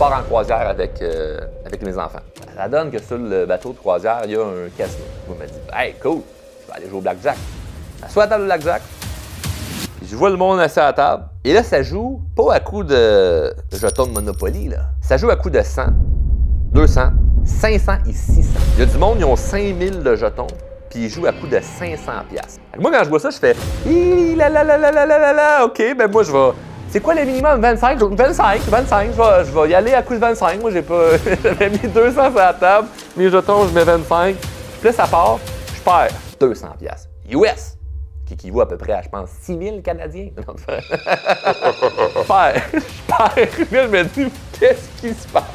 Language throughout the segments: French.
pars en croisière avec mes enfants. Ça donne que sur le bateau de croisière, il y a un casino. Vous me dites, hey, cool, je vais aller jouer au blackjack. Je m'assois à la table de blackjack. Puis je vois le monde assis à la table. Et là, ça joue pas à coup de jetons de Monopoly, là. Ça joue à coup de 100, 200, 500 et 600. Il y a du monde, ils ont 5000 de jetons, puis ils jouent à coup de 500 piastres. Moi, quand je vois ça, je fais « OK, ben moi, je vais... » C'est quoi le minimum? 25? 25, je vais y aller à coup de 25. Moi, j'ai pas... J'avais mis 200 sur la table, mes jetons, je mets 25. Puis là, ça part, je perds 200 piastres. US! Qui équivaut à peu près à, je pense, 6000 Canadiens. Je perds. Je me dis, qu'est-ce qui se passe?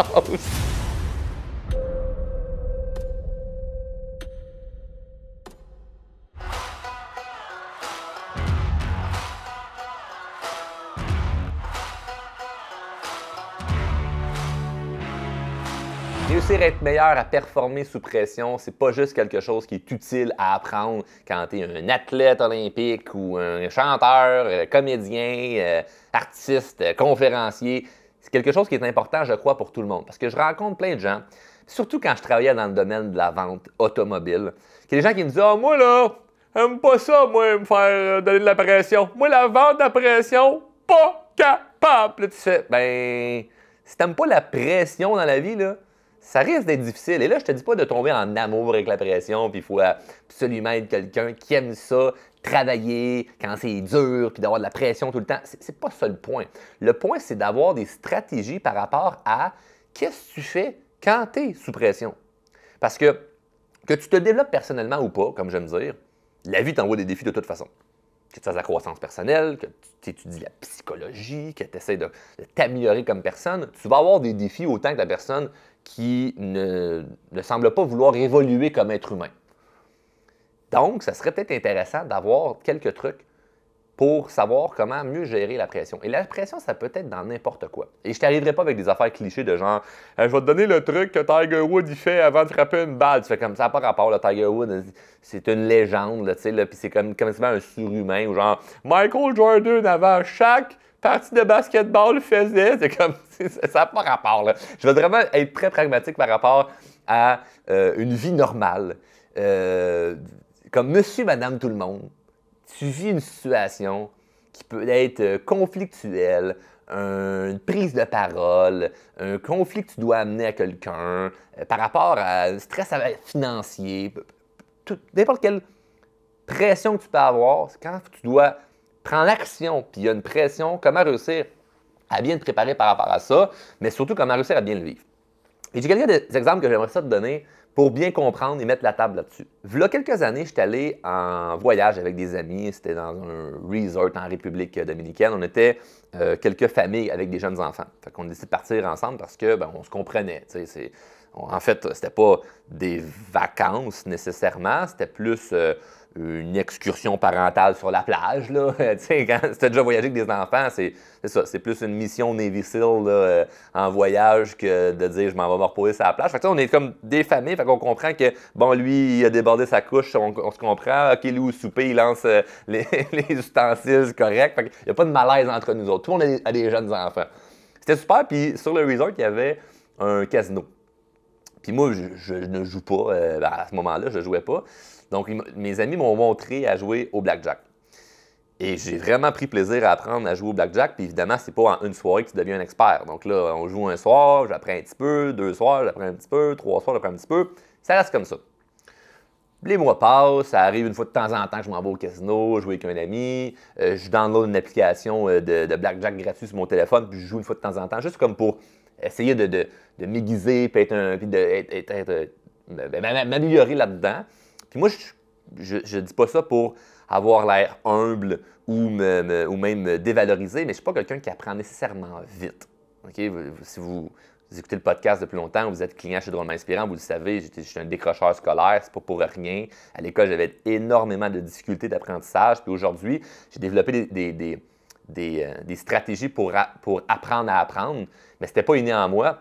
Réussir à être meilleur à performer sous pression, c'est pas juste quelque chose qui est utile à apprendre quand tu es un athlète olympique ou un chanteur, comédien, artiste, conférencier. C'est quelque chose qui est important, je crois, pour tout le monde. Parce que je rencontre plein de gens, surtout quand je travaillais dans le domaine de la vente automobile, qu'il y a des gens qui me disent « Ah, moi là, j'aime pas ça, moi, me faire donner de la pression. Moi, la vente à pression, pas capable. » Là, tu fais « Ben, si t'aimes pas la pression dans la vie, là, ça risque d'être difficile. Et là, je te dis pas de tomber en amour avec la pression, puis il faut absolument être quelqu'un qui aime ça, travailler quand c'est dur, puis d'avoir de la pression tout le temps. C'est pas ça le point. Le point, c'est d'avoir des stratégies par rapport à qu'est-ce que tu fais quand tu es sous pression. Parce que tu te développes personnellement ou pas, comme j'aime dire, la vie t'envoie des défis de toute façon. Que tu fasses de la croissance personnelle, que tu étudies la psychologie, que tu essaies de t'améliorer comme personne, tu vas avoir des défis autant que la personne qui ne semble pas vouloir évoluer comme être humain. Donc, ça serait peut-être intéressant d'avoir quelques trucs pour savoir comment mieux gérer la pression. Et la pression, ça peut être dans n'importe quoi. Et je t'arriverai pas avec des affaires clichés de genre « Je vais te donner le truc que Tiger Woods il fait avant de frapper une balle. » Tu fais comme ça, n'a pas rapport. Là, Tiger Woods, c'est une légende, tu sais, puis c'est comme un surhumain. Ou genre Michael Jordan, avant chaque partie de basketball faisait. C'est comme, ça n'a pas rapport. Là. Je vais vraiment être très pragmatique par rapport à une vie normale. Comme monsieur, madame, tout le monde. Tu vis une situation qui peut être conflictuelle, une prise de parole, un conflit que tu dois amener à quelqu'un, par rapport à un stress financier, n'importe quelle pression que tu peux avoir, quand tu dois prendre l'action, puis il y a une pression, comment réussir à bien te préparer par rapport à ça, mais surtout comment réussir à bien le vivre. Et j'ai quelques exemples que j'aimerais ça te donner pour bien comprendre et mettre la table là-dessus. V'là quelques années, j'étais allé en voyage avec des amis. C'était dans un resort en République dominicaine. On était quelques familles avec des jeunes enfants. Fait qu'on a décidé de partir ensemble parce que on se comprenait. En fait, c'était pas des vacances nécessairement, c'était plus une excursion parentale sur la plage. Là. Quand tu as déjà voyagé avec des enfants, c'est ça. C'est plus une mission Navy SEAL là, en voyage que de dire je m'en vais me reposer sur la plage. Fait que, on est comme des familles, fait qu'on comprend que bon, lui, il a débordé sa couche, on se comprend. OK, lui, au souper, il lance les ustensiles corrects. Fait qu'il n'y a pas de malaise entre nous autres. Tout le monde a des jeunes enfants. C'était super. Puis sur le resort, il y avait un casino. Puis moi, je ne joue pas. À ce moment-là, je ne jouais pas. Donc, mes amis m'ont montré à jouer au blackjack. Et j'ai vraiment pris plaisir à apprendre à jouer au blackjack. Puis évidemment, c'est pas en une soirée que tu deviens un expert. Donc là, on joue un soir, j'apprends un petit peu, 2 soirs, j'apprends un petit peu, 3 soirs, j'apprends un petit peu. Ça reste comme ça. Les mois passent, ça arrive une fois de temps en temps que je m'en vais au casino, jouer avec un ami, je download une application de blackjack gratuit sur mon téléphone, puis je joue une fois de temps en temps, juste comme pour essayer de m'aiguiser, puis m'améliorer là-dedans. Puis moi, je dis pas ça pour avoir l'air humble ou même me dévaloriser, mais je ne suis pas quelqu'un qui apprend nécessairement vite. Okay? Si vous écoutez le podcast depuis longtemps, vous êtes client chez Drôlement Inspirant, vous le savez, j'étais un décrocheur scolaire, c'est pas pour rien. À l'école, j'avais énormément de difficultés d'apprentissage, puis aujourd'hui, j'ai développé des stratégies pour apprendre à apprendre, mais c'était pas inné en moi.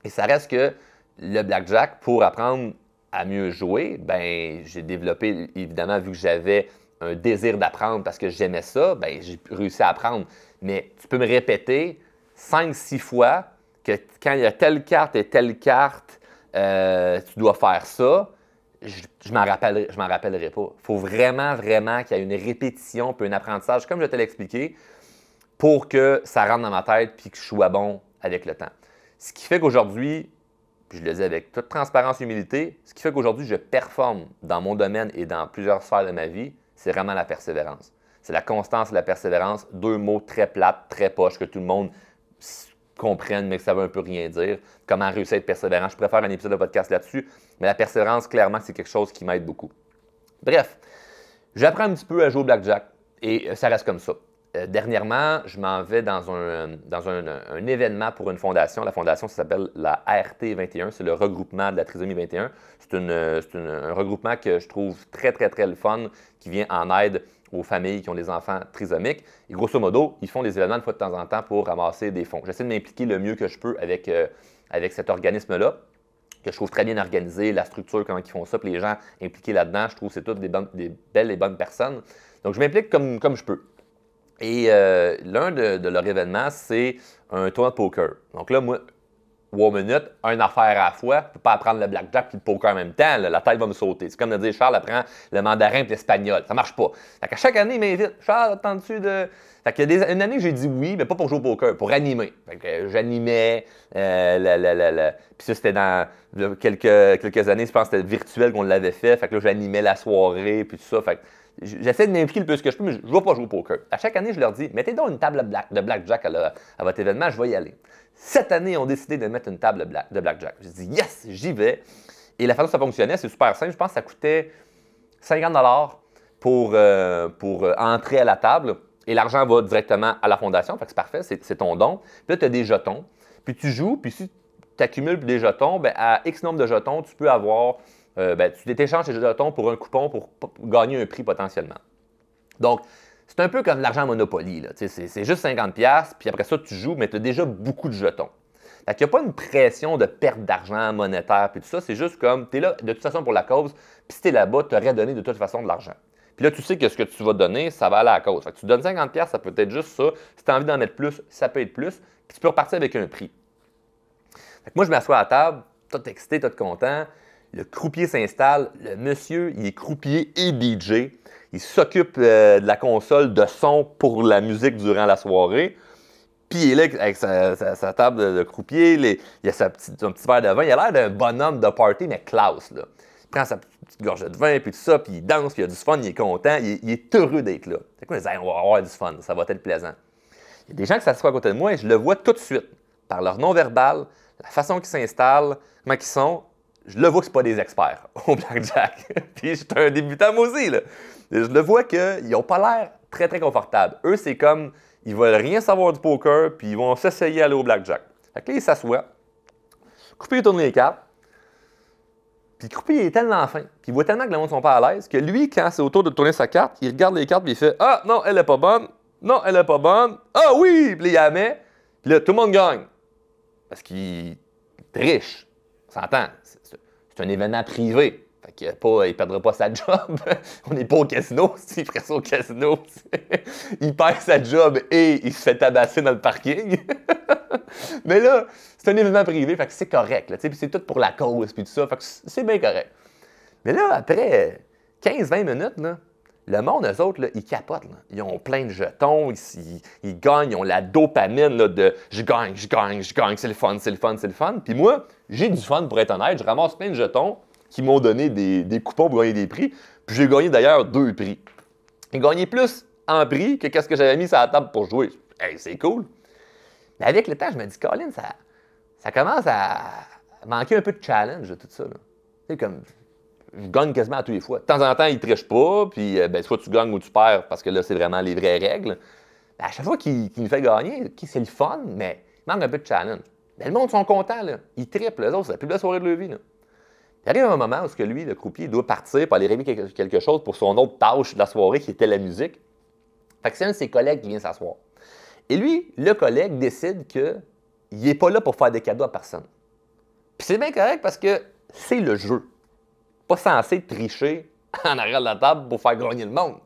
Et ça reste que le blackjack, pour apprendre à mieux jouer, ben j'ai développé, évidemment, vu que j'avais un désir d'apprendre parce que j'aimais ça, ben j'ai réussi à apprendre. Mais tu peux me répéter 5-6 fois que quand il y a telle carte et telle carte, tu dois faire ça, je m'en rappellerai pas. Il faut vraiment, vraiment qu'il y ait une répétition puis un apprentissage, comme je te l'ai expliqué, pour que ça rentre dans ma tête puis que je sois bon avec le temps. Ce qui fait qu'aujourd'hui, puis je le dis avec toute transparence et humilité, ce qui fait qu'aujourd'hui, je performe dans mon domaine et dans plusieurs sphères de ma vie, c'est vraiment la persévérance. C'est la constance et la persévérance, deux mots très plates, très poches, que tout le monde comprenne, mais que ça veut un peu rien dire. Comment réussir à être persévérant. Je préfère un épisode de podcast là-dessus, mais la persévérance, clairement, c'est quelque chose qui m'aide beaucoup. Bref, j'apprends un petit peu à jouer au blackjack et ça reste comme ça. Dernièrement, je m'en vais dans un événement pour une fondation. La fondation, ça s'appelle la RT21. C'est le regroupement de la trisomie 21. C'est un regroupement que je trouve très, très, très le fun, qui vient en aide aux familles qui ont des enfants trisomiques. Et grosso modo, ils font des événements de fois de temps en temps pour ramasser des fonds. J'essaie de m'impliquer le mieux que je peux avec cet organisme-là, que je trouve très bien organisé, la structure, comment ils font ça, puis les gens impliqués là-dedans, je trouve que c'est toutes des belles et bonnes personnes. Donc, je m'implique comme je peux. Et l'un de leurs événements, c'est un tournoi de poker. Donc là, moi, 3 minutes, une affaire à la fois. Je ne peux pas apprendre le blackjack et le poker en même temps. Là, la tête va me sauter. C'est comme de dire, Charles apprend le mandarin et l'espagnol. Ça ne marche pas. Fait qu'à chaque année, il m'invite. Charles, attends-tu de. Fait qu'il y a une année que j'ai dit oui, mais pas pour jouer au poker, pour animer. Fait que j'animais. Puis ça, c'était dans quelques années, je pense que c'était virtuel qu'on l'avait fait. Fait que là, j'animais la soirée, puis tout ça. Fait que j'essaie de m'impliquer le plus que je peux, mais je ne vais pas jouer au poker. À chaque année, je leur dis, mettez donc une table de blackjack à votre événement, je vais y aller. Cette année, ils ont décidé de mettre une table de blackjack. J'ai dit, yes, j'y vais. Et la façon dont ça fonctionnait, c'est super simple. Je pense que ça coûtait 50 pour entrer à la table. Et l'argent va directement à la fondation. Fait que c'est parfait, c'est ton don. Puis là, tu as des jetons. Puis tu joues, puis si tu accumules des jetons, bien, à X nombre de jetons, tu peux avoir. Tu t'échanges tes jetons pour un coupon pour gagner un prix potentiellement. Donc, c'est un peu comme l'argent Monopoly. Là. C'est juste 50$, puis après ça, tu joues, mais tu as déjà beaucoup de jetons. Fait qu'il n'y a pas une pression de perte d'argent monétaire, puis tout ça. C'est juste comme, tu es là de toute façon pour la cause, puis si tu es là-bas, tu aurais donné de toute façon de l'argent. Puis là, tu sais que ce que tu vas donner, ça va aller à la cause. Fait que tu donnes 50$, ça peut être juste ça. Si tu as envie d'en mettre plus, ça peut être plus. Puis tu peux repartir avec un prix. Fait que moi, je m'assois à la table, tout excité, tout content. Le croupier s'installe. Le monsieur, il est croupier et DJ. Il s'occupe de la console de son pour la musique durant la soirée. Puis il est là avec sa table de croupier. Il a son petit verre de vin. Il a l'air d'un bonhomme de party, mais classe. Là. Il prend sa petite gorge de vin, puis tout ça, puis il danse, puis il a du fun, il est content. Il est heureux d'être là. C'est quoi, il dit, hey, on va avoir du fun, ça va être plaisant. Il y a des gens qui s'assoient à côté de moi et je le vois tout de suite, par leur non-verbal, la façon qu'ils s'installent, comment ils sont. Je le vois que ce pas des experts au blackjack. Puis je suis un débutant moi aussi. Là. Je le vois qu'ils n'ont pas l'air très, très confortables. Eux, c'est comme, ils veulent rien savoir du poker, puis ils vont s'essayer à aller au blackjack. Fait que là, ils s'assoient. Le croupier tourne les cartes. Puis le croupier est tellement fin, puis il voit tellement que les gens ne sont pas à l'aise, que lui, quand c'est au tour de tourner sa carte, il regarde les cartes, puis il fait « Ah, non, elle n'est pas bonne. Non, elle n'est pas bonne. Ah oui! » Puis là, il la met. Puis là, tout le monde gagne. Parce qu'il est riche. On s'entend. C'est un événement privé. Fait qu'il ne perdra pas sa job. On n'est pas au casino. S'il ferait ça au casino, il perd sa job et il se fait tabasser dans le parking. Mais là, c'est un événement privé, fait que c'est correct. Là, puis c'est tout pour la cause puis tout ça. Fait que c'est bien correct. Mais là, après 15-20 minutes, là, le monde, eux autres, là, ils capotent. Là. Ils ont plein de jetons, ils gagnent, ils ont la dopamine là, de je gagne, c'est le fun, c'est le fun, c'est le fun. Puis moi, j'ai du fun pour être honnête. Je ramasse plein de jetons qui m'ont donné des coupons pour gagner des prix. Puis j'ai gagné d'ailleurs 2 prix. J'ai gagné plus en prix que ce que j'avais mis sur la table pour jouer. Hey, c'est cool. Mais avec le temps, je me dis, Colin, ça commence à manquer un peu de challenge de tout ça. Tu sais, comme. Je gagne quasiment à tous les fois. De temps en temps, il ne triche pas, puis soit tu gagnes ou tu perds, parce que là, c'est vraiment les vraies règles. À chaque fois qu'il nous fait gagner, c'est le fun, mais il manque un peu de challenge. Mais le monde sont contents, là. Ils triplent, les autres, c'est la plus belle soirée de leur vie. Là. Il arrive un moment où lui, le croupier, il doit partir pour aller régler quelque chose pour son autre tâche de la soirée, qui était la musique. Fait que c'est un de ses collègues qui vient s'asseoir. Et lui, le collègue, décide qu'il n'est pas là pour faire des cadeaux à personne. Puis c'est bien correct parce que c'est le jeu. Pas censé tricher en arrière de la table pour faire gagner le monde.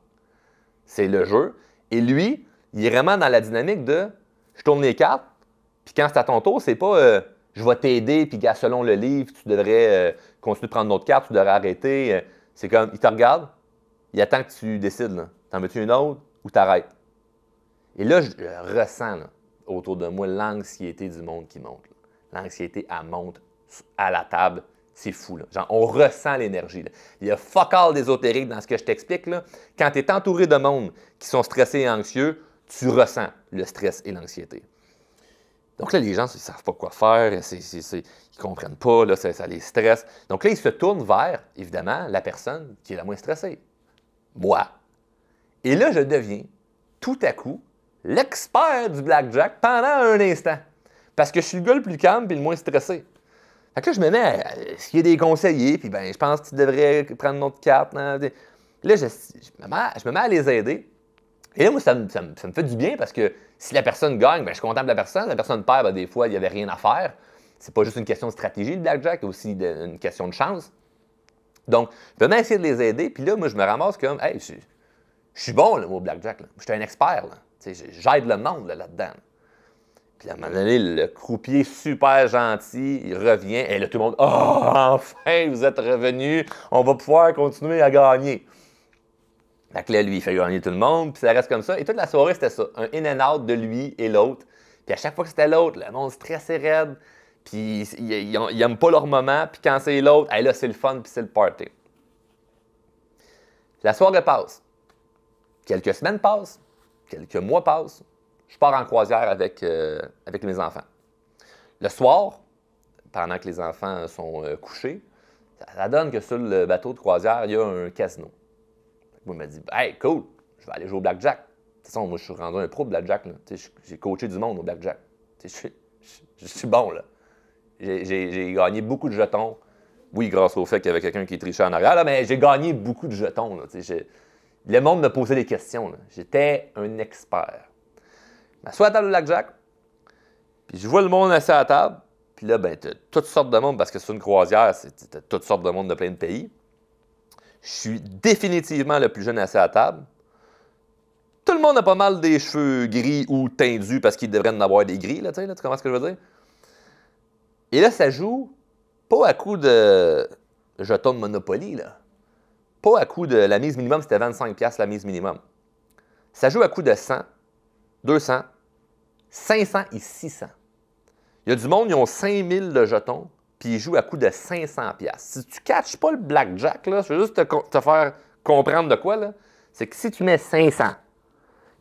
C'est le jeu. Et lui, il est vraiment dans la dynamique de je tourne les cartes, Puis quand c'est à ton tour, c'est pas je vais t'aider, puis selon le livre, tu devrais continuer de prendre notre carte, tu devrais arrêter. C'est comme, il te regarde, il attend que tu décides. T'en veux-tu une autre ou t'arrêtes? Et là, je ressens là, autour de moi l'anxiété du monde qui monte. L'anxiété, elle monte à la table. C'est fou. Là. Genre, on ressent l'énergie. Là. Il y a fuck all d'ésotérique dans ce que je t'explique. Là. Quand tu es entouré de monde qui sont stressés et anxieux, tu ressens le stress et l'anxiété. Donc là, les gens, ils ne savent pas quoi faire, ils ne comprennent pas, là, ça les stresse. Donc là, ils se tournent vers, évidemment, la personne qui est la moins stressée. Moi. Et là, je deviens, tout à coup, l'expert du blackjack pendant un instant. Parce que je suis le gars le plus calme et le moins stressé. Fait que là, je me mets à s'il y a des conseillers, puis ben, je pense que tu devrais prendre notre carte. Là, je me mets à les aider. Et là, moi, ça me fait du bien parce que si la personne gagne, ben, je suis content de la personne. La personne perd, ben, des fois, il n'y avait rien à faire. C'est pas juste une question de stratégie, le blackjack, c'est aussi une question de chance. Donc, je me mets à essayer de les aider, puis là, moi, je me ramasse comme, hey, je suis bon là, au blackjack. Là. Je suis un expert. J'aide le monde là-dedans. Puis à un moment donné, le croupier super gentil, il revient, et là, tout le monde, « Oh, enfin, vous êtes revenu, on va pouvoir continuer à gagner. » Fait que là, lui, il fait gagner tout le monde, puis ça reste comme ça. Et toute la soirée, c'était ça, un in and out de lui et l'autre. Puis à chaque fois que c'était l'autre, le monde stressait raide, puis ils n'aiment pas leur moment, puis quand c'est l'autre, hey, là, c'est le fun, puis c'est le party. La soirée passe. Quelques semaines passent, quelques mois passent. Je pars en croisière avec mes enfants. Le soir, pendant que les enfants sont couchés, ça donne que sur le bateau de croisière, il y a un casino. Moi, il m'a dit « Hey, cool, je vais aller jouer au blackjack. » De toute façon, moi, je suis rendu un pro de blackjack. J'ai coaché du monde au blackjack. Je suis bon, là. J'ai gagné beaucoup de jetons. Oui, grâce au fait qu'il y avait quelqu'un qui trichait en arrière, là, mais j'ai gagné beaucoup de jetons. Là, le monde me posait des questions. J'étais un expert. Je m'assois à la table de blackjack, puis je vois le monde assis à la table, puis là, ben, tu as toutes sortes de monde, parce que c'est une croisière, tu as toutes sortes de monde de plein de pays. Je suis définitivement le plus jeune assis à la table. Tout le monde a pas mal des cheveux gris ou tendus, parce qu'ils devraient en avoir des gris, là, tu comprends ce que je veux dire? Et là, ça joue pas à coup de jetons de Monopoly, là. Pas à coup de la mise minimum, c'était 25$ la mise minimum. Ça joue à coup de 100, 200, 500 et 600. Il y a du monde, ils ont 5000 de jetons, puis ils jouent à coup de 500$. Si tu ne catches pas le blackjack, là, je veux juste te faire comprendre de quoi, là, c'est que si tu mets 500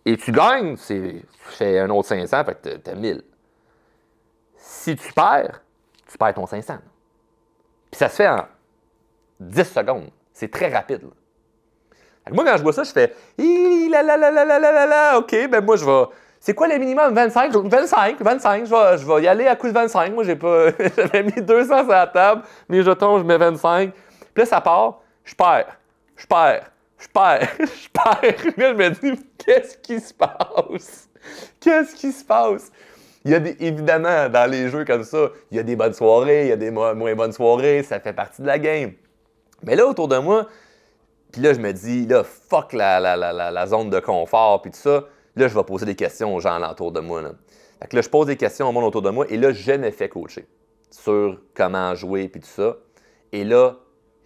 et tu gagnes, tu fais un autre 500, fait que tu as 1000. Si tu perds ton 500. Puis ça se fait en 10 secondes. C'est très rapide. Là. Fait que moi, quand je vois ça, je fais « OK, ben moi, je vais... » C'est quoi le minimum? 25? 25, je vais y aller à coup de 25. Moi, j'avais mis 200 sur la table, mes jetons, je mets 25. Puis là, ça part, je perds. Là, je me dis, qu'est-ce qui se passe? Il y a évidemment, dans les jeux comme ça, il y a des bonnes soirées, il y a des moins bonnes soirées, ça fait partie de la game. Mais là, autour de moi, puis là, je me dis, là, fuck la zone de confort, puis tout ça. Là, je vais poser des questions aux gens alentour de moi. Là. Fait que là, je pose des questions au monde autour de moi, et là, je me fais coacher sur comment jouer, puis tout ça. Et là,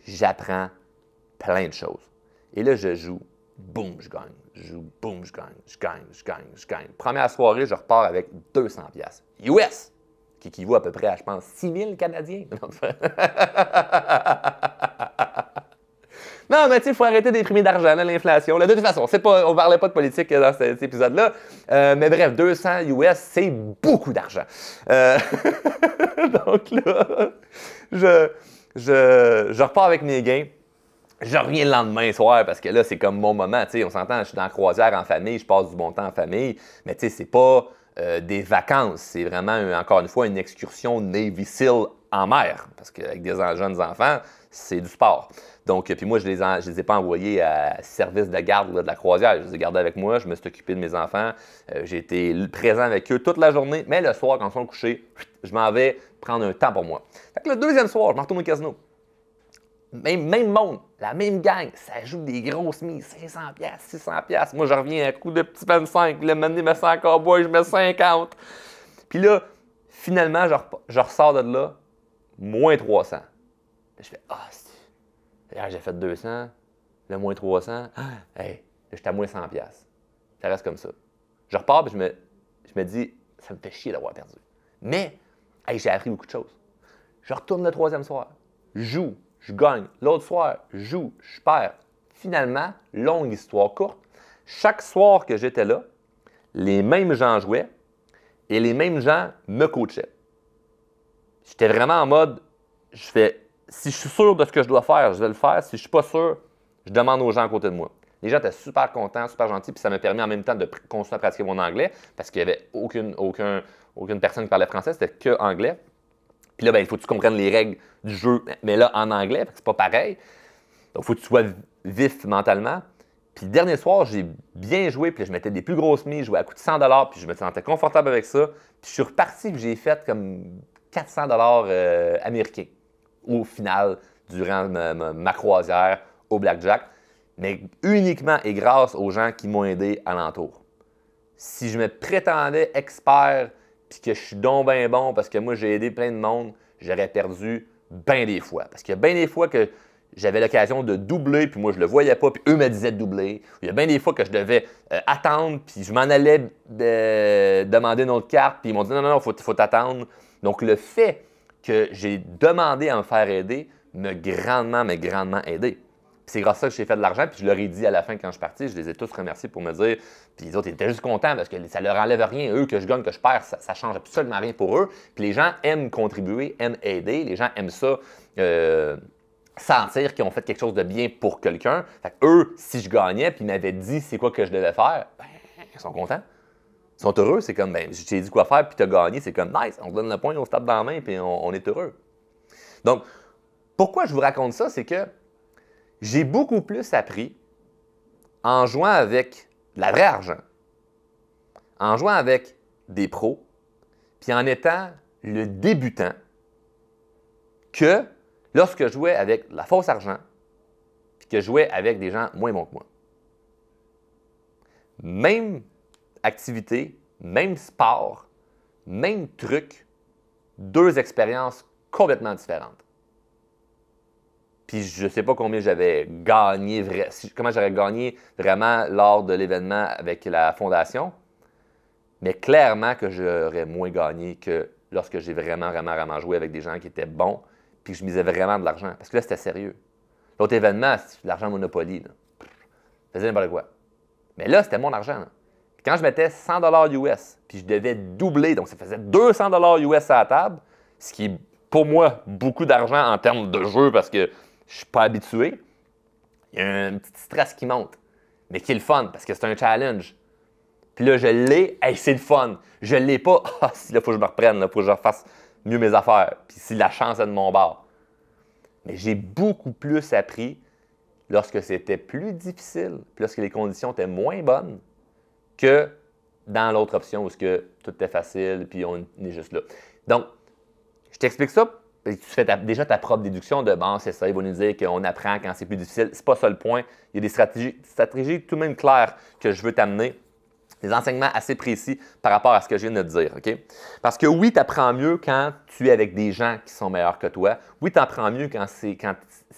j'apprends plein de choses. Et là, je joue, boum, je gagne. Je joue, boum, je gagne. Première soirée, je repars avec 200$ US, qui équivaut à peu près à, je pense, 6000 Canadiens. Non, mais tu sais, il faut arrêter d'imprimer d'argent, l'inflation. De toute façon, on ne parlait pas de politique dans cet épisode-là. Mais bref, 200 US, c'est beaucoup d'argent. Donc là, je repars avec mes gains. Je reviens le lendemain soir parce que là, c'est comme mon moment. Tu sais, on s'entend, je suis dans la croisière en famille, je passe du bon temps en famille. Mais tu sais, c'est pas des vacances. C'est vraiment, encore une fois, une excursion Navy SEAL en mer. Parce qu'avec des jeunes enfants, c'est du sport. Donc, puis moi, je les ai pas envoyés à service de garde là, de la croisière. Je les ai gardés avec moi, je me suis occupé de mes enfants. J'ai été présent avec eux toute la journée. Mais le soir, quand ils sont couchés, je m'en vais prendre un temps pour moi. Fait que le deuxième soir, je m'en retourne au casino. Même monde, la même gang, ça joue des grosses mises, 500$, 600$. Moi, je reviens à coup de petit 25. Le moment donné, je me sens cowboy, je mets 50. Puis là, Finalement, je ressors de là, moins 300. Je fais, hier, j'ai fait 200, le moins 300, hey, j'étais à moins 100 $. Ça reste comme ça. Je repars et je me dis, ça me fait chier d'avoir perdu. Mais, hey, j'ai appris beaucoup de choses. Je retourne le troisième soir, je joue, je gagne. L'autre soir, je joue, je perds. Finalement, longue histoire courte, chaque soir que j'étais là, les mêmes gens jouaient et les mêmes gens me coachaient. J'étais vraiment en mode, si je suis sûr de ce que je dois faire, je vais le faire. Si je ne suis pas sûr, je demande aux gens à côté de moi. Les gens étaient super contents, super gentils, puis ça m'a permis en même temps de continuer à pratiquer mon anglais parce qu'il n'y avait aucune personne qui parlait français, c'était que anglais. Puis là, il faut que tu comprennes les règles du jeu, mais là, en anglais, parce que c'est pas pareil. Donc, il faut que tu sois vif mentalement. Puis le dernier soir, j'ai bien joué, puis là, je mettais des plus grosses mises, je jouais à coût de 100 $, puis je me sentais confortable avec ça. Puis je suis reparti, puis j'ai fait comme 400 $ américains au final, durant ma croisière au Blackjack, mais uniquement et grâce aux gens qui m'ont aidé alentour. Si je me prétendais expert, puis que je suis donc bien bon parce que moi, j'ai aidé plein de monde, j'aurais perdu bien des fois. Parce qu'il y a bien des fois que j'avais l'occasion de doubler, puis moi, je le voyais pas, puis eux me disaient de doubler. Il y a bien des fois que je devais attendre, puis je m'en allais demander une autre carte, puis ils m'ont dit non, faut t'attendre. Donc, le fait que j'ai demandé à me faire aider m'a grandement, mais grandement aidé. Puis c'est grâce à ça que j'ai fait de l'argent, puis je leur ai dit à la fin quand je suis parti, je les ai tous remerciés pour me dire, puis les autres ils étaient juste contents parce que ça leur enlève rien. Eux, que je gagne, que je perds, ça ne change absolument rien pour eux. Puis les gens aiment contribuer, aiment aider, les gens aiment ça, sentir qu'ils ont fait quelque chose de bien pour quelqu'un. Fait que eux, si je gagnais, puis ils m'avaient dit c'est quoi que je devais faire, ben, ils sont contents. Ils sont heureux, c'est comme, ben, je t'ai dit quoi faire, puis tu as gagné, c'est comme, nice, on se donne le point, on se tape dans la main, puis on est heureux. Donc, pourquoi je vous raconte ça, c'est que j'ai beaucoup plus appris en jouant avec de la vraie argent, en jouant avec des pros, puis en étant le débutant, que lorsque je jouais avec de la fausse argent, puis que je jouais avec des gens moins bons que moi. Même activité, même sport, même truc, deux expériences complètement différentes. Puis je ne sais pas combien j'avais gagné, comment j'aurais gagné vraiment lors de l'événement avec la fondation, mais clairement que j'aurais moins gagné que lorsque j'ai vraiment joué avec des gens qui étaient bons, puis que je misais vraiment de l'argent. Parce que là, c'était sérieux. L'autre événement, c'est l'argent Monopoly. Là. Je faisais n'importe quoi. Mais là, c'était mon argent. Là. Quand je mettais 100 $ US, puis je devais doubler, donc ça faisait 200 $ US à la table, ce qui est pour moi beaucoup d'argent en termes de jeu parce que je ne suis pas habitué. Il y a un petit stress qui monte, mais qui est le fun parce que c'est un challenge. Puis là, je l'ai, hey, c'est le fun. Je ne l'ai pas, si là, il faut que je me reprenne, il faut que je refasse mieux mes affaires. Puis si la chance est de mon bord. Mais j'ai beaucoup plus appris lorsque c'était plus difficile, puis lorsque les conditions étaient moins bonnes, que dans l'autre option où tout est facile puis on est juste là. Donc, je t'explique ça, puis tu fais déjà ta propre déduction de bon, c'est ça, il va nous dire qu'on apprend quand c'est plus difficile. C'est pas ça le point. Il y a des stratégies tout de même claires que je veux t'amener, des enseignements assez précis par rapport à ce que je viens de te dire. OK? Parce que oui, tu apprends mieux quand tu es avec des gens qui sont meilleurs que toi. Oui, tu apprends mieux quand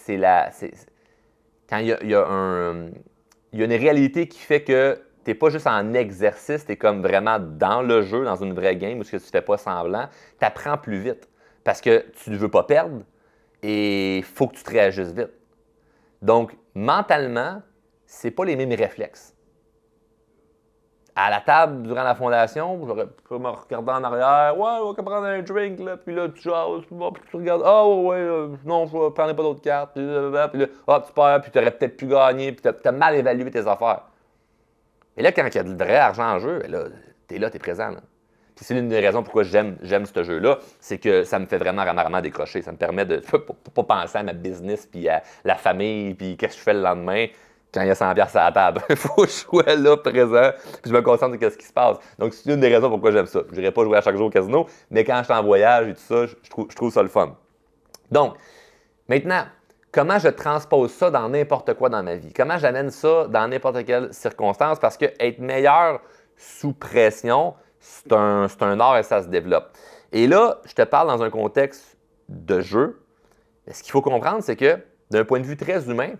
il y a une réalité qui fait que tu n'es pas juste en exercice, tu es comme vraiment dans le jeu, dans une vraie game où tu ne fais pas semblant. Tu apprends plus vite parce que tu ne veux pas perdre et il faut que tu te réagisses vite. Donc, mentalement, ce n'est pas les mêmes réflexes. À la table, durant la fondation, j'aurais pu me regarder en arrière. Ouais, on va prendre un drink, là. Puis là, tu regardes. Ah, non, je ne prendrai pas d'autres cartes. Puis là, tu perds, puis tu aurais peut-être pu gagner, puis tu as mal évalué tes affaires. Et là, quand il y a de vrai argent en jeu, tu es présent. Là. Puis c'est l'une des raisons pourquoi j'aime ce jeu-là, c'est que ça me fait vraiment décrocher. Ça me permet de ne pas penser à ma business, puis à la famille, puis qu'est-ce que je fais le lendemain. Quand il y a 100$ à la table. Il faut que je sois là, présent, puis je me concentre sur ce qui se passe. Donc, c'est une des raisons pourquoi j'aime ça. Je n'irai pas jouer à chaque jour au casino, mais quand je suis en voyage et tout ça, je trouve ça le fun. Donc, maintenant, comment je transpose ça dans n'importe quoi dans ma vie? Comment j'amène ça dans n'importe quelle circonstance? Parce que être meilleur sous pression, c'est un art et ça se développe. Et là, je te parle dans un contexte de jeu. Mais ce qu'il faut comprendre, c'est que d'un point de vue très humain,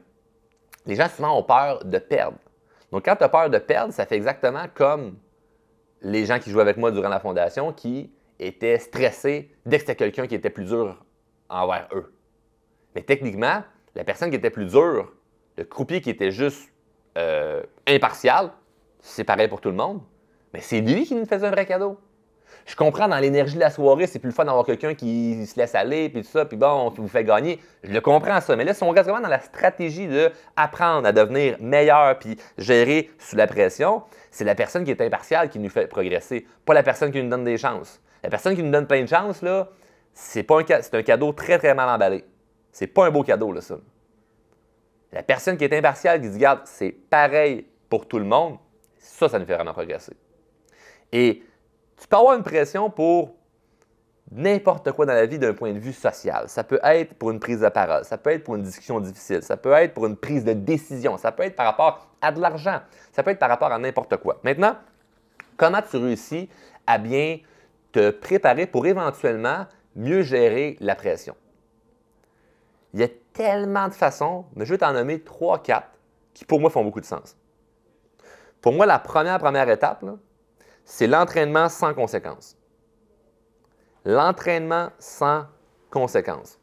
les gens souvent ont peur de perdre. Donc, quand tu as peur de perdre, ça fait exactement comme les gens qui jouaient avec moi durant la fondation qui étaient stressés dès que c'était quelqu'un qui était plus dur envers eux. Mais techniquement, la personne qui était plus dure, le croupier qui était juste impartial, c'est pareil pour tout le monde, mais c'est lui qui nous faisait un vrai cadeau. Je comprends, dans l'énergie de la soirée, c'est plus le fun d'avoir quelqu'un qui se laisse aller, puis tout ça, puis bon, on vous fait gagner. Je le comprends ça. Mais là, si on reste vraiment dans la stratégie d'apprendre à devenir meilleur, puis gérer sous la pression, c'est la personne qui est impartiale qui nous fait progresser, pas la personne qui nous donne des chances. La personne qui nous donne plein de chances, là, c'est un cadeau très, très mal emballé. C'est pas un beau cadeau, là, ça. La personne qui est impartiale, qui dit, regarde, c'est pareil pour tout le monde, ça nous fait vraiment progresser. Et tu peux avoir une pression pour n'importe quoi dans la vie d'un point de vue social. Ça peut être pour une prise de parole, ça peut être pour une discussion difficile, ça peut être pour une prise de décision, ça peut être par rapport à de l'argent, ça peut être par rapport à n'importe quoi. Maintenant, comment tu réussis à bien te préparer pour éventuellement mieux gérer la pression? Il y a tellement de façons, mais je vais t'en nommer 3-4 qui pour moi font beaucoup de sens. Pour moi, la première étape, là, c'est l'entraînement sans conséquence. L'entraînement sans conséquence.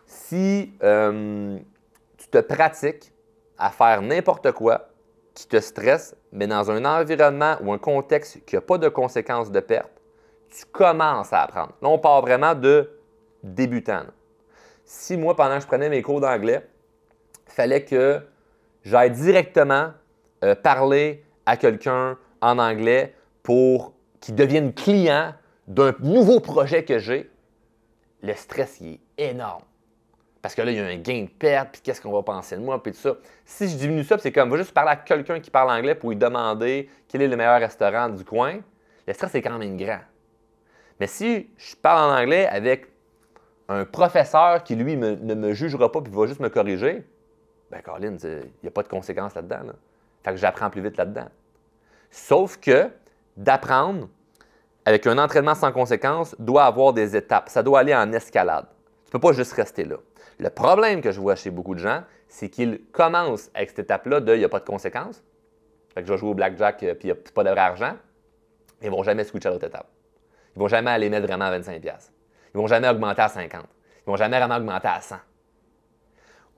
Si tu te pratiques à faire n'importe quoi qui te stresse, mais dans un environnement ou un contexte qui n'a pas de conséquences de perte, tu commences à apprendre. Là, on part vraiment de débutant. Si moi, pendant que je prenais mes cours d'anglais, il fallait que j'aille directement parler à quelqu'un en anglais pour qu'il devienne client d'un nouveau projet que j'ai, le stress il est énorme. Parce que là, il y a un gain de perte, puis qu'est-ce qu'on va penser de moi, puis tout ça. Si je diminue ça, c'est comme, je vais juste parler à quelqu'un qui parle anglais pour lui demander quel est le meilleur restaurant du coin, le stress est quand même grand. Mais si je parle en anglais avec un professeur qui, lui, ne me jugera pas puis va juste me corriger, bien, Colin, il n'y a pas de conséquences là-dedans. Là. Fait que j'apprends plus vite là-dedans. Sauf que d'apprendre avec un entraînement sans conséquence doit avoir des étapes. Ça doit aller en escalade. Tu ne peux pas juste rester là. Le problème que je vois chez beaucoup de gens, c'est qu'ils commencent avec cette étape-là de « il n'y a pas de conséquences ». Fait que je vais jouer au blackjack puis il n'y a pas de vrai argent. Ils ne vont jamais switcher à l'autre étape. Ils ne vont jamais aller mettre vraiment à 25$. Ils ne vont jamais augmenter à 50$. Ils ne vont jamais vraiment augmenter à 100$.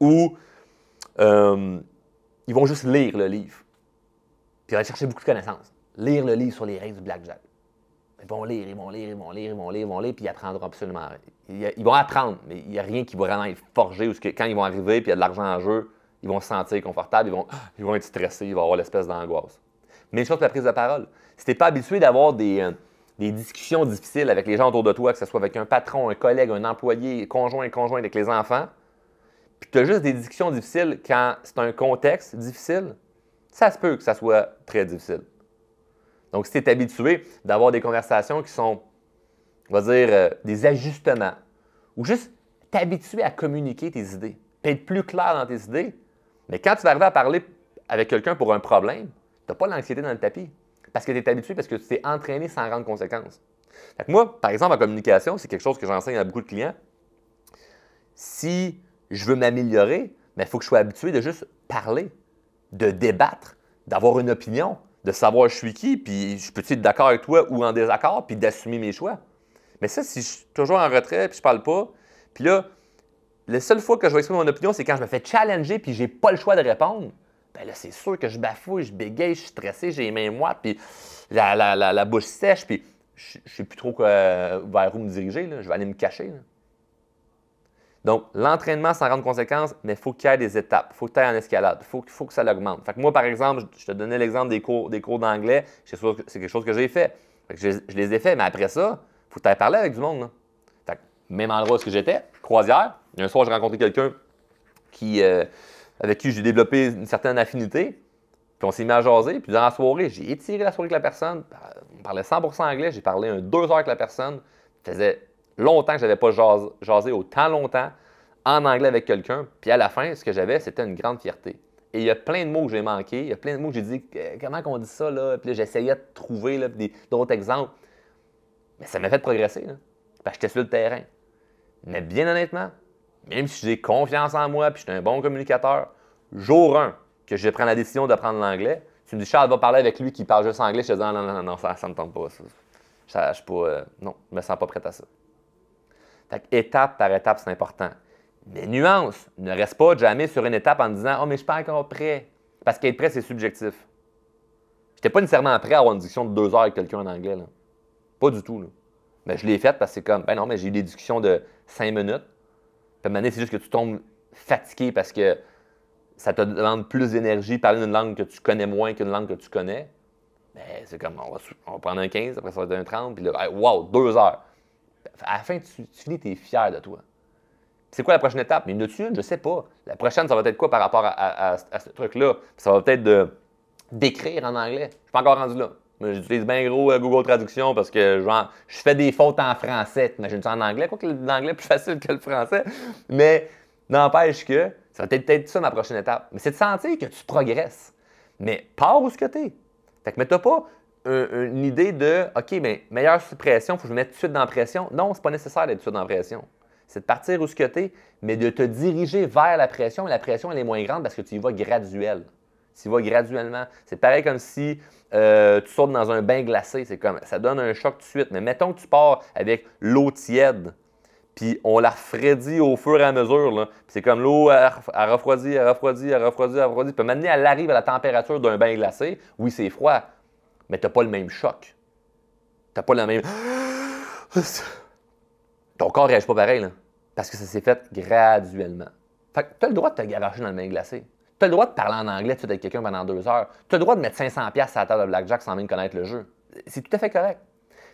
Ou ils vont juste lire le livre. Puis aller chercher beaucoup de connaissances. Lire le livre sur les règles du blackjack. Ils vont lire, puis ils apprendront absolument rien. Ils vont apprendre, mais il n'y a rien qui va vraiment être forgé, ou quand ils vont arriver, puis il y a de l'argent en jeu, ils vont se sentir confortables, ils vont être stressés, ils vont avoir l'espèce d'angoisse. Même chose pour la prise de parole. Si tu n'es pas habitué d'avoir des discussions difficiles avec les gens autour de toi, que ce soit avec un patron, un collègue, un employé, conjoint avec les enfants, puis tu as juste des discussions difficiles quand c'est un contexte difficile, ça se peut que ça soit très difficile. Donc, si tu es habitué d'avoir des conversations qui sont, on va dire, des ajustements, ou juste t'habituer à communiquer tes idées, puis être plus clair dans tes idées, mais quand tu vas arriver à parler avec quelqu'un pour un problème, tu n'as pas l'anxiété dans le tapis, parce que tu es habitué, parce que tu t'es entraîné sans rendre conséquence. Fait que moi, par exemple, en communication, c'est quelque chose que j'enseigne à beaucoup de clients. Si je veux m'améliorer, il faut que je sois habitué de juste parler, de débattre, d'avoir une opinion, de savoir je suis qui, puis je peux être d'accord avec toi ou en désaccord, puis d'assumer mes choix. Mais ça, si je suis toujours en retrait, puis je parle pas, puis là, la seule fois que je vais exprimer mon opinion, c'est quand je me fais challenger, puis j'ai pas le choix de répondre. Bien là, c'est sûr que je bafouille, je bégaye, je suis stressé, j'ai les mains moites, puis la bouche sèche, puis je ne sais plus trop vers où me diriger, là. Je vais aller me cacher. Là. Donc, l'entraînement sans rendre conséquence, mais il faut qu'il y ait des étapes. Il faut que tu ailles en escalade. Il faut que ça l'augmente. Fait que moi, par exemple, je te donnais l'exemple des cours d'anglais. C'est quelque chose que j'ai fait. Fait que je les ai faits, mais après ça, il faut que tu ailles parler avec du monde. Là. Fait que, même endroit où j'étais, croisière. Un soir, j'ai rencontré quelqu'un avec qui j'ai développé une certaine affinité. Puis on s'est mis à jaser. Puis dans la soirée, j'ai étiré la soirée avec la personne. On parlait 100% anglais. J'ai parlé 2 heures avec la personne. Ça faisait longtemps que je n'avais pas jasé autant longtemps en anglais avec quelqu'un. Puis à la fin, ce que j'avais, c'était une grande fierté. Et il y a plein de mots que j'ai manqués. Il y a plein de mots que j'ai dit, comment on dit ça, là? Puis là, j'essayais de trouver là, d'autres exemples. Mais ça m'a fait progresser, là, parce que j'étais sur le terrain. Mais bien honnêtement, même si j'ai confiance en moi et je suis un bon communicateur, jour 1 que je prends la décision d'apprendre l'anglais, tu me dis, Charles, va parler avec lui qui parle juste anglais. Je te dis, non, ça ne me tente pas. Ça, je suis pas, non, je me sens pas prêt à ça. Fait que étape par étape, c'est important. Mais nuance, ne reste pas jamais sur une étape en disant, oh, mais je suis pas encore prêt. Parce qu'être prêt, c'est subjectif. Je n'étais pas nécessairement prêt à avoir une discussion de 2 heures avec quelqu'un en anglais. Là. Pas du tout. Là. Mais je l'ai faite parce que c'est comme, ben non, mais j'ai eu des discussions de 5 minutes. Puis à un moment donné, c'est juste que tu tombes fatigué parce que ça te demande plus d'énergie, parler une langue que tu connais moins qu'une langue que tu connais. Ben, c'est comme, on va prendre un 15, après ça va être un 30, puis là, wow, 2 heures. À la fin, tu finis, tu es fier de toi. C'est quoi la prochaine étape? Mais une dessus, je ne sais pas. La prochaine, ça va être quoi par rapport à ce truc-là? Ça va peut-être d'écrire en anglais. Je ne suis pas encore rendu là. J'utilise bien gros Google Traduction parce que genre, je fais des fautes en français. T'imagines-tu en anglais? Quoique l'anglais est plus facile que le français. Mais n'empêche que ça va peut-être ça ma prochaine étape. Mais c'est de sentir que tu progresses. Mais pars où ce que tu es. Fait que mets-toi pas une idée de OK, bien, meilleure suppression, il faut que je me mette tout de suite dans la pression. Non, c'est pas nécessaire d'être tout de suite dans la pression. C'est de partir où ce que tu es, mais de te diriger vers la pression. Et la pression, elle est moins grande parce que tu y vas graduel. Tu y vas graduellement. C'est pareil comme si tu sautes dans un bain glacé. C'est comme, ça donne un choc tout de suite. Mais mettons que tu pars avec l'eau tiède, puis on la refroidit au fur et à mesure. Là. Puis c'est comme l'eau, elle refroidit, elle refroidit, elle refroidit, elle refroidit. Puis maintenant, elle arrive à la température d'un bain glacé. Oui, c'est froid, mais tu n'as pas le même choc. Tu n'as pas le même... Ton corps ne réagit pas pareil, là, parce que ça s'est fait graduellement. Fait que tu as le droit de te garocher dans le bain glacé. Tu as le droit de parler en anglais avec quelqu'un pendant 2 heures. Tu as le droit de mettre 500$ à la table de blackjack sans même connaître le jeu. C'est tout à fait correct.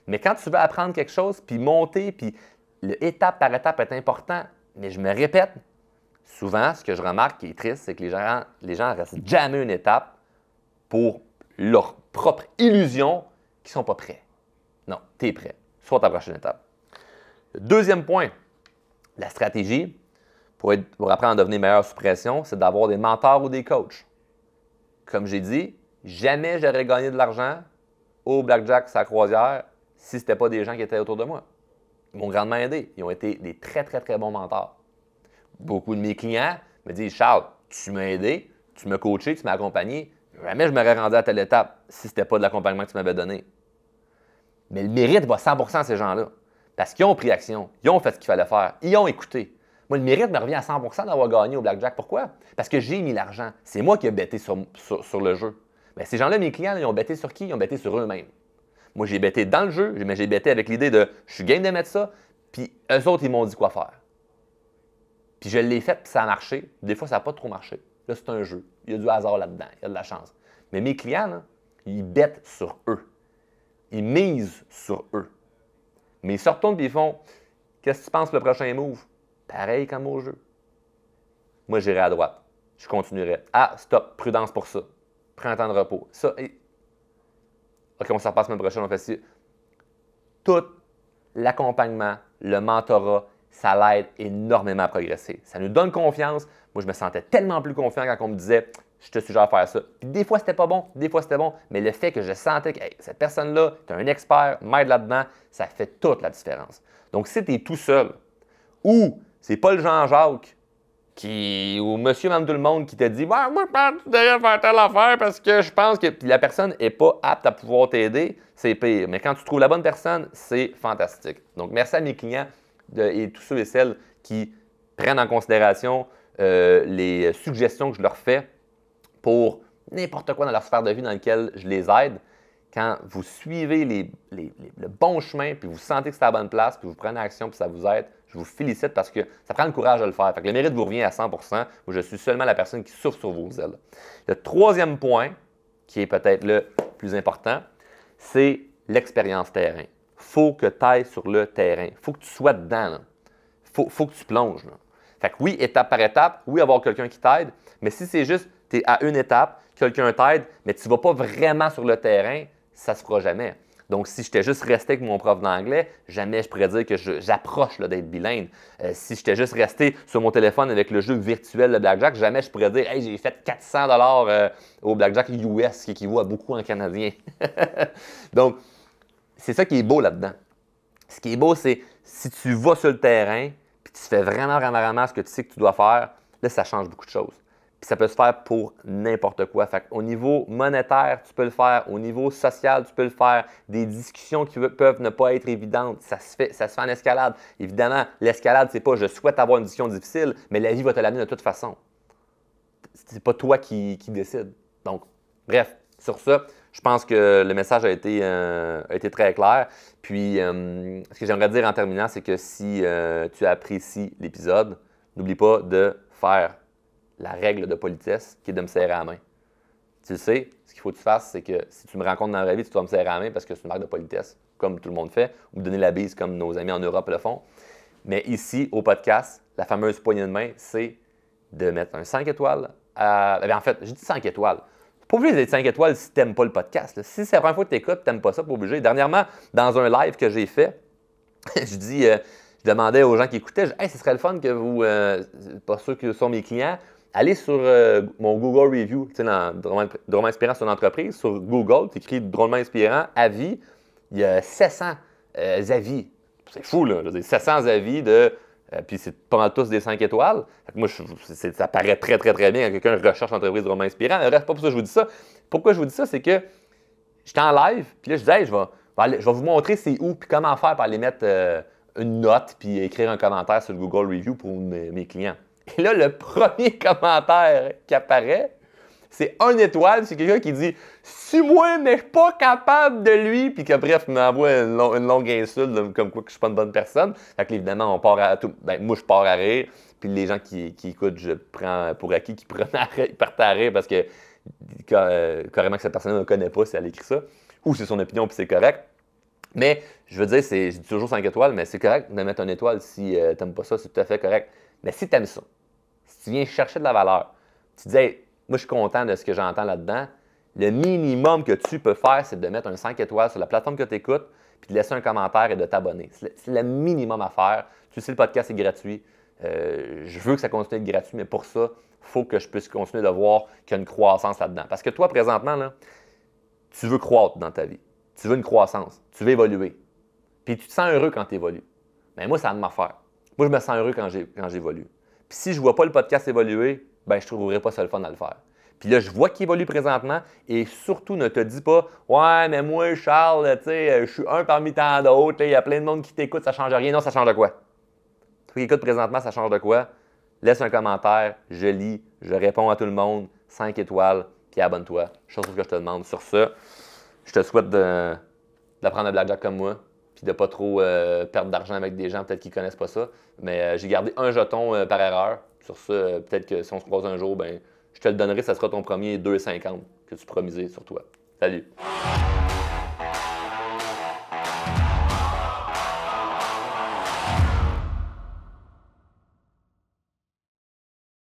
Mais quand tu veux apprendre quelque chose, puis monter, puis étape par étape est important, mais je me répète, souvent, ce que je remarque qui est triste, c'est que les gens restent jamais une étape pour leur propre illusion qu'ils ne sont pas prêts. Non, tu es prêt. Soit ta prochaine étape. Le deuxième point, la stratégie pour apprendre à devenir meilleur sous pression, c'est d'avoir des mentors ou des coachs. Comme j'ai dit, jamais j'aurais gagné de l'argent au blackjack sa croisière si ce n'était pas des gens qui étaient autour de moi. Ils m'ont grandement aidé. Ils ont été des très, très, très bons mentors. Beaucoup de mes clients me disent « Charles, tu m'as aidé, tu m'as coaché, tu m'as accompagné. Jamais je m'aurais rendu à telle étape si ce n'était pas de l'accompagnement que tu m'avais donné. » Mais le mérite va 100% à ces gens-là. Parce qu'ils ont pris action, ils ont fait ce qu'il fallait faire, ils ont écouté. Moi, le mérite me revient à 100% d'avoir gagné au blackjack. Pourquoi? Parce que j'ai mis l'argent. C'est moi qui ai betté sur le jeu. Mais ces gens-là, mes clients, ils ont betté sur qui? Ils ont betté sur eux-mêmes. Moi, j'ai betté dans le jeu, mais j'ai betté avec l'idée de je suis game de mettre ça, puis eux autres, ils m'ont dit quoi faire. Puis je l'ai fait, puis ça a marché. Des fois, ça n'a pas trop marché. Là, c'est un jeu. Il y a du hasard là-dedans, il y a de la chance. Mais mes clients, là, ils bettent sur eux. Ils misent sur eux. Mais ils se retournent et ils font qu'est-ce que tu penses le prochain move? Pareil comme au jeu. Moi, j'irai à droite. Je continuerai. Ah, stop, prudence pour ça. Prends un temps de repos. Ça, et... OK, on s'en repasse la semaine prochaine, on fait ci. Tout l'accompagnement, le mentorat, ça l'aide énormément à progresser. Ça nous donne confiance. Moi, je me sentais tellement plus confiant quand on me disait je te suggère de faire ça. Puis des fois, c'était pas bon, des fois, c'était bon. Mais le fait que je sentais que hey, cette personne-là, tu es un expert, m'aide là-dedans, ça fait toute la différence. Donc, si tu es tout seul ou c'est pas le Jean-Jacques ou monsieur, madame, tout le monde qui te dit moi, je pense que tu devrais faire telle affaire parce que je pense que puis la personne n'est pas apte à pouvoir t'aider, c'est pire. Mais quand tu trouves la bonne personne, c'est fantastique. Donc, merci à mes clients et tous ceux et celles qui prennent en considération les suggestions que je leur fais pour n'importe quoi dans leur sphère de vie dans laquelle je les aide. Quand vous suivez le bon chemin, puis vous sentez que c'est à la bonne place, puis vous prenez action, puis ça vous aide, je vous félicite parce que ça prend le courage de le faire. Fait que le mérite vous revient à 100%. Où je suis seulement la personne qui souffre sur vos ailes. Le troisième point, qui est peut-être le plus important, c'est l'expérience terrain. Il faut que tu ailles sur le terrain. Il faut que tu sois dedans. Il faut que tu plonges. Là. Fait que oui, étape par étape, oui, avoir quelqu'un qui t'aide, mais si c'est juste, tu es à une étape, quelqu'un t'aide, mais tu ne vas pas vraiment sur le terrain, ça ne se fera jamais. Donc, si j'étais juste resté avec mon prof d'anglais, jamais je pourrais dire que j'approche d'être bilingue. Si j'étais juste resté sur mon téléphone avec le jeu virtuel de Blackjack, jamais je pourrais dire « Hey, j'ai fait 400$ au Blackjack US, qui équivaut à beaucoup en canadien. » Donc, c'est ça qui est beau là-dedans. Ce qui est beau, c'est si tu vas sur le terrain, puis tu fais vraiment ce que tu sais que tu dois faire, là, ça change beaucoup de choses. Puis ça peut se faire pour n'importe quoi. Fait au niveau monétaire, tu peux le faire. Au niveau social, tu peux le faire. Des discussions qui peuvent ne pas être évidentes, ça se fait en escalade. Évidemment, l'escalade, c'est pas « je souhaite avoir une discussion difficile », mais la vie va te l'amener de toute façon. C'est pas toi qui décide. Donc, bref, sur ça, je pense que le message a été très clair. Puis, ce que j'aimerais dire en terminant, c'est que si tu apprécies l'épisode, n'oublie pas de faire la règle de politesse qui est de me serrer la main. Tu le sais, ce qu'il faut que tu fasses, c'est que si tu me rencontres dans la vraie vie, tu dois me serrer la main parce que c'est une marque de politesse, comme tout le monde fait, ou me donner la bise comme nos amis en Europe le font. Mais ici, au podcast, la fameuse poignée de main, c'est de mettre un 5 étoiles. En fait, je dis 5 étoiles. Pas obligé d'être 5 étoiles si tu n'aimes pas le podcast. Là. Si c'est la première fois que tu écoutes et tu n'aimes pas ça, pas obligé. Dernièrement, dans un live que j'ai fait, je demandais aux gens qui écoutaient, hey, ce serait le fun que vous, pas ceux qui sont mes clients, allez sur mon Google Review, tu sais, dans Drôlement Inspirant sur une entreprise, sur Google, tu écris Drôlement Inspirant, avis, il y a 700 avis. C'est fou, là. 700 avis de. Puis c'est pas mal tous des 5 étoiles. Fait que moi, ça paraît très bien quand quelqu'un recherche l'entreprise Drôlement Inspirant. Reste pas pour ça que je vous dis ça. Pourquoi je vous dis ça? C'est que j'étais en live, puis là, je disais, hey, je vais vous montrer c'est où, puis comment faire pour aller mettre une note, puis écrire un commentaire sur le Google Review pour mes clients. Et là, le premier commentaire qui apparaît, c'est 1 étoile. C'est quelqu'un qui dit « Suis-moi, mais je suis pas capable de lui », puis que bref, m'envoie une longue insulte, comme quoi que je suis pas une bonne personne. Fait que évidemment, on part à tout. Ben, moi, je pars à rire, puis les gens qui écoutent, je prends pour acquis qu'ils partent à rire parce que carrément que cette personne ne me connaît pas si elle écrit ça, ou c'est son opinion, puis c'est correct. Mais je veux dire, je dis toujours 5 étoiles, mais c'est correct de mettre 1 étoile si tu n'aimes pas ça, c'est tout à fait correct. Mais si tu aimes ça, si tu viens chercher de la valeur, tu dis hey, moi, je suis content de ce que j'entends là-dedans. Le minimum que tu peux faire, c'est de mettre un 5 étoiles sur la plateforme que tu écoutes, puis de laisser un commentaire et de t'abonner. C'est le minimum à faire. Tu sais, le podcast est gratuit. Je veux que ça continue d'être gratuit, mais pour ça, il faut que je puisse continuer de voir qu'il y a une croissance là-dedans. Parce que toi, présentement, là, tu veux croître dans ta vie. Tu veux une croissance. Tu veux évoluer. Puis tu te sens heureux quand tu évolues. Mais moi, ça a de m'affaire. Moi, je me sens heureux quand j'évolue. Puis si je ne vois pas le podcast évoluer, ben je ne trouverai pas ça le fun à le faire. Puis là, je vois qu'il évolue présentement et surtout, ne te dis pas « Ouais, mais moi, Charles, tu sais, je suis un parmi tant d'autres, il y a plein de monde qui t'écoute, ça ne change rien. » Non, ça change de quoi? Toi qui écoutes présentement, ça change de quoi? Laisse un commentaire, je lis, je réponds à tout le monde, 5 étoiles, puis abonne-toi. Chose que je te demande. Sur ça, je te souhaite d'apprendre à blackjack comme moi, puis de ne pas trop perdre d'argent avec des gens peut-être qui ne connaissent pas ça. Mais j'ai gardé un jeton par erreur. Sur ça, peut-être que si on se croise un jour, ben, je te le donnerai, ça sera ton premier 2,50 que tu pourras miser sur toi. Salut!